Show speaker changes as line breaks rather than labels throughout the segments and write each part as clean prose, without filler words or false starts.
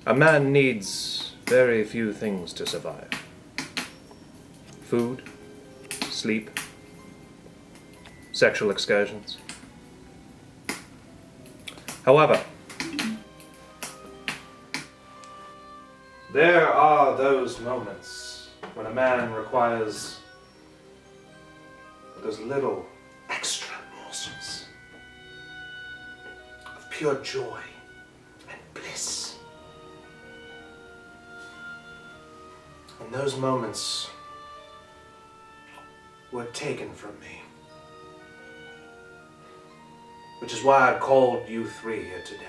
A man needs very few things to survive. Food, sleep, sexual excursions. However, there are those moments when a man requires those little extra morsels of pure joy and bliss. And those moments were taken from me. Which is why I've called you three here today.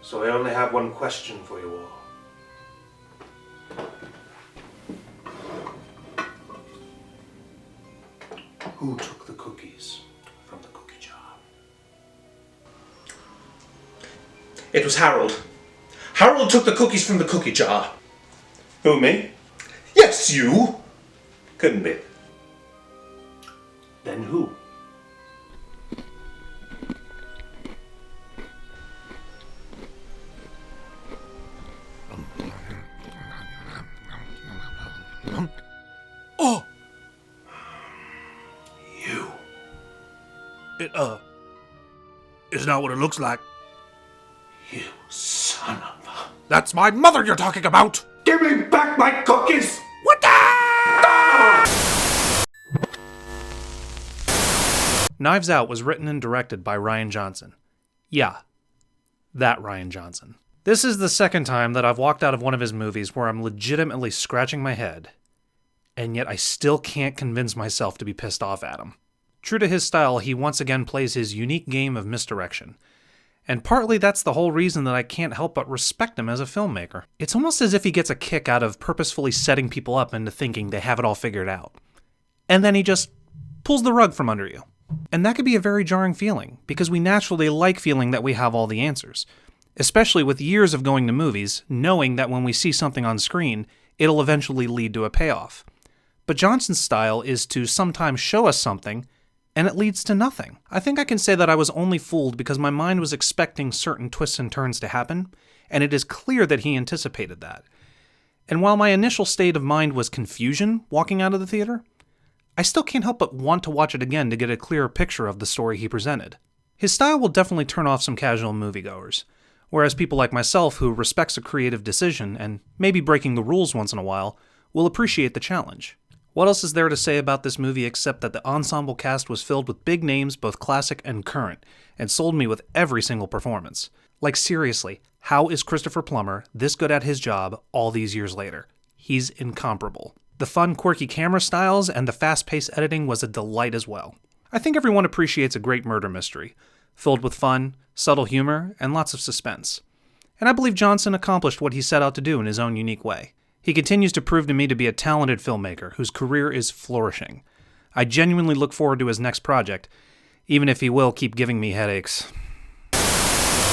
So I only have one question for you all. Who took the cookies from the cookie jar?
It was Harold. Harold took the cookies from the cookie jar.
Who, me?
Yes, you!
Couldn't be.
Then who?
Oh!
You.
It's not what it looks like.
You son of a...
That's my mother you're talking about!
Give me back my cookies!
What the?
Knives Out was written and directed by Rian Johnson. Yeah, that Rian Johnson. This is the second time that I've walked out of one of his movies where I'm legitimately scratching my head, and yet I still can't convince myself to be pissed off at him. True to his style, he once again plays his unique game of misdirection. And partly that's the whole reason that I can't help but respect him as a filmmaker. It's almost as if he gets a kick out of purposefully setting people up into thinking they have it all figured out. And then he just pulls the rug from under you. And that could be a very jarring feeling, because we naturally like feeling that we have all the answers. Especially with years of going to movies, knowing that when we see something on screen, it'll eventually lead to a payoff. But Johnson's style is to sometimes show us something, and it leads to nothing. I think I can say that I was only fooled because my mind was expecting certain twists and turns to happen, and it is clear that he anticipated that. And while my initial state of mind was confusion walking out of the theater, I still can't help but want to watch it again to get a clearer picture of the story he presented. His style will definitely turn off some casual moviegoers, whereas people like myself who respects a creative decision and maybe breaking the rules once in a while will appreciate the challenge. What else is there to say about this movie except that the ensemble cast was filled with big names, both classic and current, and sold me with every single performance. Like seriously, how is Christopher Plummer this good at his job all these years later? He's incomparable. The fun, quirky camera styles and the fast-paced editing was a delight as well. I think everyone appreciates a great murder mystery, filled with fun, subtle humor, and lots of suspense. And I believe Johnson accomplished what he set out to do in his own unique way. He continues to prove to me to be a talented filmmaker whose career is flourishing. I genuinely look forward to his next project, even if he will keep giving me headaches.